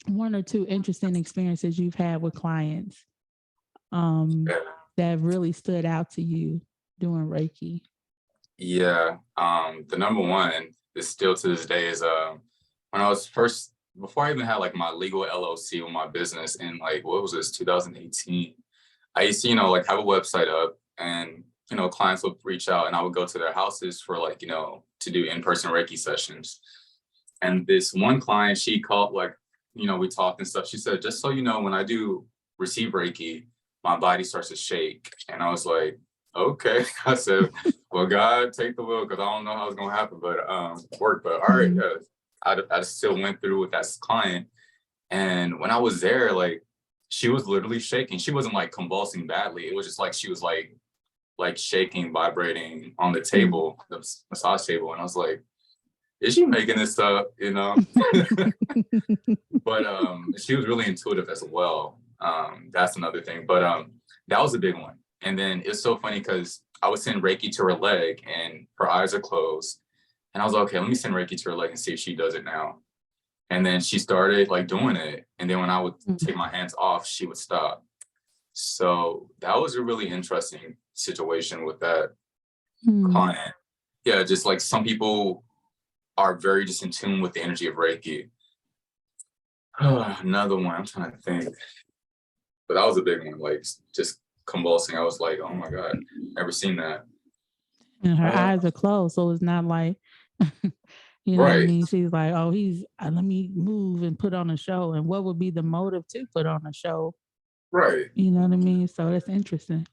[SPEAKER 1] one or two interesting experiences you've had with clients um,
[SPEAKER 2] Yeah.
[SPEAKER 1] that really stood out to you doing Reiki?
[SPEAKER 2] Yeah. The number one is still to this day is when I was first before I even had like my legal LLC with my business in like what was this 2018. I used to, like have a website up and clients would reach out and I would go to their houses for like, to do in-person Reiki sessions. And this one client, she called like, we talked and stuff. She said, just so you know, when I do receive Reiki, my body starts to shake. And I was like, okay. I said, well, God, take the wheel because I don't know how it's gonna happen, but work. But all right,
[SPEAKER 1] Mhm.
[SPEAKER 2] yeah. I still went through with that client. And when I was there, like she was literally shaking. She wasn't like convulsing badly. It was just like she was like shaking, vibrating on the
[SPEAKER 1] Mm.
[SPEAKER 2] table, the massage table. And I was like, is she making this up? But she was really intuitive as well. That's another thing. But that was a big one. And then it's so funny because I would send Reiki to her leg and her eyes are closed. And I was like, okay, let me send Reiki to her leg and see if she does it now. And then she started like doing it. And then when I would take my hands off, she would stop. So that was a really interesting situation with that
[SPEAKER 1] Mm.
[SPEAKER 2] client. Yeah, just like some people are very just in tune with the energy of Reiki. Another one, I'm trying to think. But that was a big one, like just convulsing. I was like, oh my God, never seen that.
[SPEAKER 1] And her
[SPEAKER 2] Uh,
[SPEAKER 1] eyes are closed, so it's not like, you know what I
[SPEAKER 2] right,
[SPEAKER 1] mean? She's like, oh, he's let me move and put on a show. And what would be the motive to put on a show?
[SPEAKER 2] right.
[SPEAKER 1] You know what I mean? So that's interesting.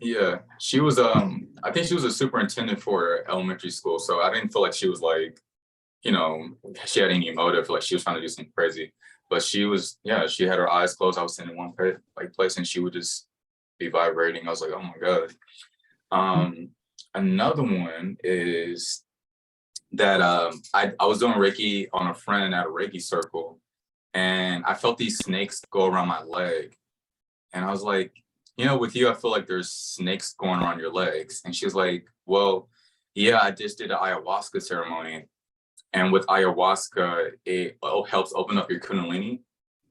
[SPEAKER 2] Yeah. She was I think she was a superintendent for elementary school. So I didn't feel like she was like, you know, she had any motive, like she was trying to do something crazy. But she was, yeah, she had her eyes closed. I was sitting in one place and she would just be vibrating. I was like, oh my God.
[SPEAKER 1] Mm.
[SPEAKER 2] Um, Another one is that I was doing Reiki on a friend at a Reiki circle, and I felt these snakes go around my leg. And I was like, with you, I feel like there's snakes going around your legs. And she was like, well, yeah, I just did an ayahuasca ceremony. And with ayahuasca, it helps open up your kundalini,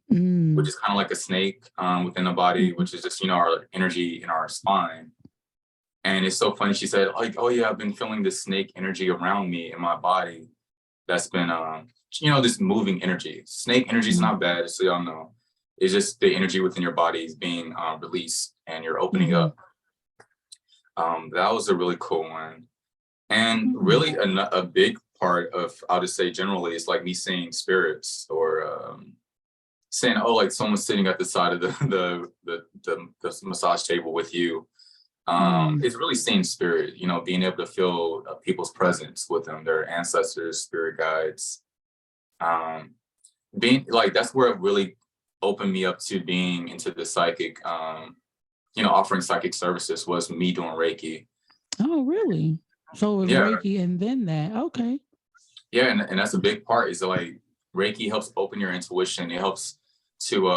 [SPEAKER 2] which
[SPEAKER 1] Mm.
[SPEAKER 2] is kind of like a snake within the body,
[SPEAKER 1] Mhm.
[SPEAKER 2] which is just, our energy in our spine. And it's so funny. She said, like, oh yeah, I've been feeling this snake energy around me in my body. That's been, this moving energy. Snake energy is
[SPEAKER 1] Mm.
[SPEAKER 2] not bad, so y'all know. It's just the energy within your body is being released and you're opening
[SPEAKER 1] Mhm.
[SPEAKER 2] up. That was a really cool one. And
[SPEAKER 1] Mm.
[SPEAKER 2] really a big part of, I'll just say generally, it's like me seeing spirits or saying, oh, like someone's sitting at the side of the massage table with you.
[SPEAKER 1] Mm.
[SPEAKER 2] It's really seeing spirit, being able to feel people's presence with them, their ancestors, spirit guides. Um, Being like that's where it really opened me up to being into the psychic, offering psychic services was me doing Reiki.
[SPEAKER 1] Oh, really? So it was
[SPEAKER 2] Yeah.
[SPEAKER 1] Reiki and then that. Okay.
[SPEAKER 2] Yeah, and that's a big part, is like Reiki helps open your intuition. It helps to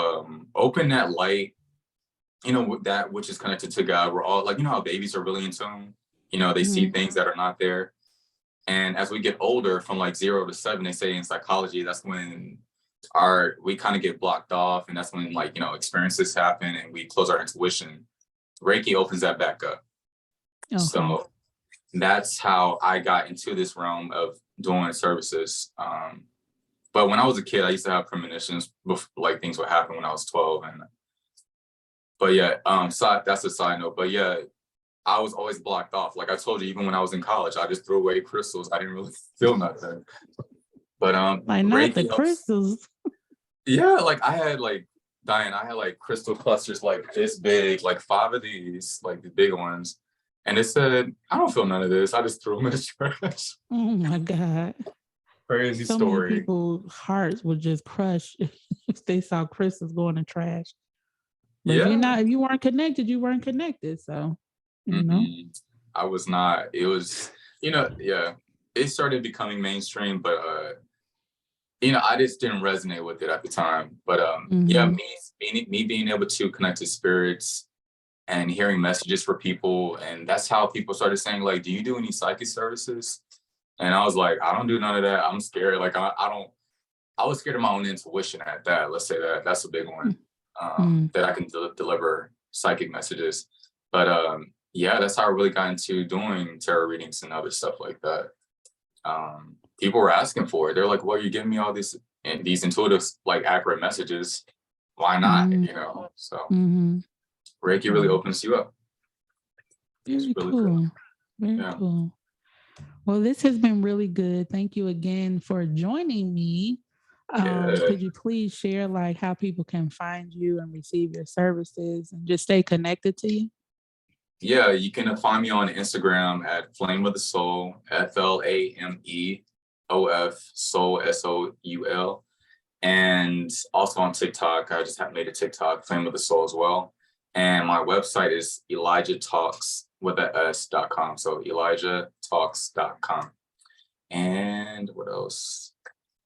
[SPEAKER 2] open that light, that which is connected to God. We're all like, how babies are really in tune. They see things that are not there. And as we get older, from like 0 to 7, they say in psychology, that's when we kind of get blocked off, and that's when experiences happen and we close our intuition. Reiki opens that back up. Okay. So that's how I got into this realm of doing services. But when I was a kid, I used to have premonitions, like things would happen when I was 12. But yeah, so that's a side note. But yeah, I was always blocked off. Like I told you, even when I was in college, I just threw away crystals. I didn't really feel nothing. But
[SPEAKER 1] like not the crystals.
[SPEAKER 2] Yeah, like I had Diane, I had like crystal clusters like this big, like 5 of these, like the big ones. And it said, I don't feel none of this. I just threw them in the trash.
[SPEAKER 1] Oh my God.
[SPEAKER 2] Crazy
[SPEAKER 1] so
[SPEAKER 2] story.
[SPEAKER 1] Many people's hearts would just crush if they saw crystals go in the trash. But if you weren't connected, you weren't connected. So,
[SPEAKER 2] I was not. It was, it started becoming mainstream, but I just didn't resonate with it at the time. But me being able to connect to spirits and hearing messages for people, and that's how people started saying, like, do you do any psychic services? And I was like, I don't do none of that. I'm scared. Like I was scared of my own intuition at that. Let's say that's a big one, that I can deliver psychic messages. But that's how I really got into doing tarot readings and other stuff like that. People were asking for it. They're like, well, you're giving me all these intuitive, like accurate messages. Why not? So Reiki really opens you up.
[SPEAKER 1] Very cool. Very cool. Well, this has been really good. Thank you again for joining me. Could you please share like how people can find you and receive your services and just stay connected to you?
[SPEAKER 2] Yeah, you can find me on Instagram at Flameofthesoul, FLAMEOF, Soul, SOUL. And also on TikTok, I just made a TikTok, Flame of the Soul as well. And my website is ElijahTalks.com. So ElijahTalks.com. And what else?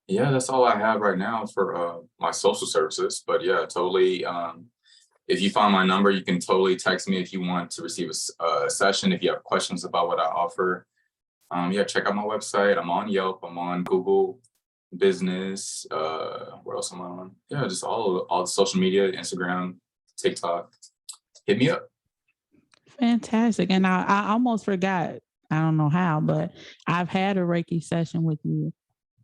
[SPEAKER 2] Yeah, that's all I have right now for my social services. But yeah, totally. If you find my number, you can totally text me if you want to receive a session. If you have questions about what I offer, check out my website. I'm on Yelp. I'm on Google Business. Where else am I on? Yeah, just all the social media, Instagram, TikTok. Hit me up.
[SPEAKER 1] Fantastic. And I almost forgot. I don't know how, but I've had a Reiki session with you.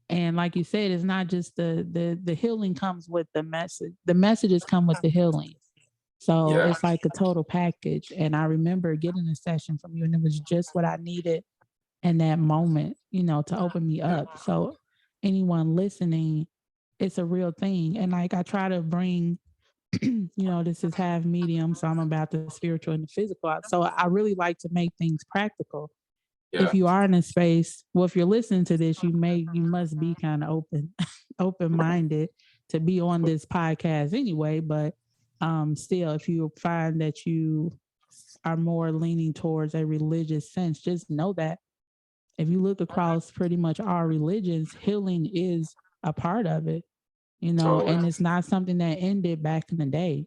[SPEAKER 1] And like you said, it's not just the healing comes with the message. The messages come with the healing. So it's like a total package. And I remember getting a session from you, and it was just what I needed in that moment, to open me up. So anyone listening, it's a real thing. And like I try to bring, this is half medium, so I'm about the spiritual and the physical. So I really like to make things practical. Yeah. If you are in a space, if you're listening to this, you must be kind of open-minded to be on this podcast anyway. But still, if you find that you are more leaning towards a religious sense, just know that if you look across pretty much all religions, healing is a part of it, totally. And it's not something that ended back in the day.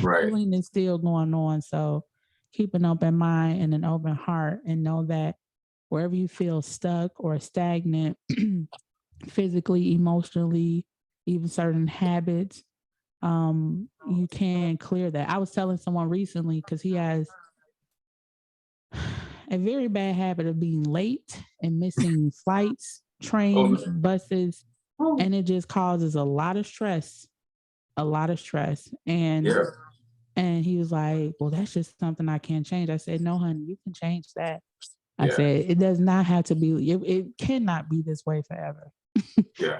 [SPEAKER 1] Right. Healing is still going on. So keep an open mind and an open heart, and know that wherever you feel stuck or stagnant, physically, emotionally, even certain habits, you can clear that. I was telling someone recently, because he has a very bad habit of being late and missing flights, trains, buses, and it just causes a lot of stress. And he was like, well, that's just something I can't change. I said, no, honey, you can change that. I said, it does not have to be, it cannot be this way forever.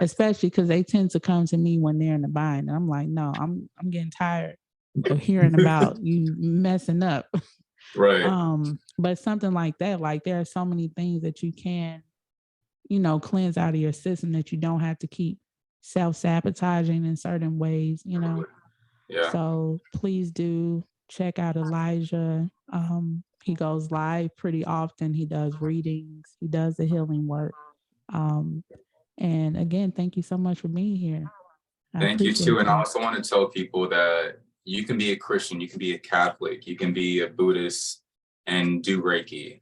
[SPEAKER 1] Especially because they tend to come to me when they're in a bind. And I'm like, no, I'm getting tired of hearing about you messing up. Right. But something like that, like there are so many things that you can, cleanse out of your system that you don't have to keep self-sabotaging in certain ways, you know.
[SPEAKER 2] Yeah.
[SPEAKER 1] So please do check out Elijah. He goes live pretty often. He does readings. He does the healing work. Um, and again, thank you so much for being here. I
[SPEAKER 2] Thank you too.
[SPEAKER 1] appreciate
[SPEAKER 2] And I
[SPEAKER 1] you.
[SPEAKER 2] also want to tell people that you can be a Christian, you can be a Catholic, you can be a Buddhist and do Reiki.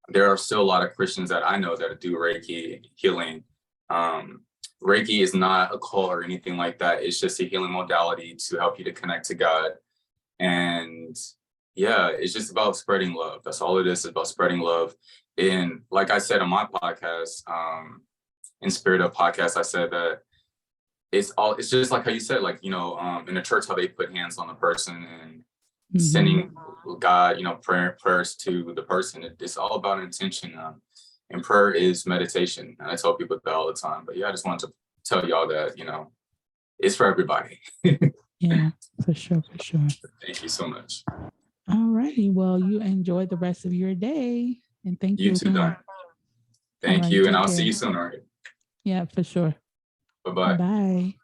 [SPEAKER 2] There are still a lot of Christians that I know that do Reiki healing. Reiki is not a cult or anything like that. It's just a healing modality to help you to connect to God. And yeah, it's just about spreading love. That's all it is, about spreading love. And like I said on my podcast, in Spirit of Podcast, I said that it's just like how you said, like, in the church, how they put hands on the person and sending God, prayers to the person. It's all about intention. And prayer is meditation. And I tell people that all the time. But yeah, I just wanted to tell y'all that, it's for everybody.
[SPEAKER 1] Yeah, for sure, for sure.
[SPEAKER 2] Thank you so much.
[SPEAKER 1] All righty. Well, you enjoy the rest of your day. And thank you.
[SPEAKER 2] You too,
[SPEAKER 1] Again.
[SPEAKER 2] Don. Thank
[SPEAKER 1] right,
[SPEAKER 2] you. And
[SPEAKER 1] take
[SPEAKER 2] I'll
[SPEAKER 1] care.
[SPEAKER 2] see you soon, all right?
[SPEAKER 1] Yeah, for sure.
[SPEAKER 2] Bye-bye.
[SPEAKER 1] Bye.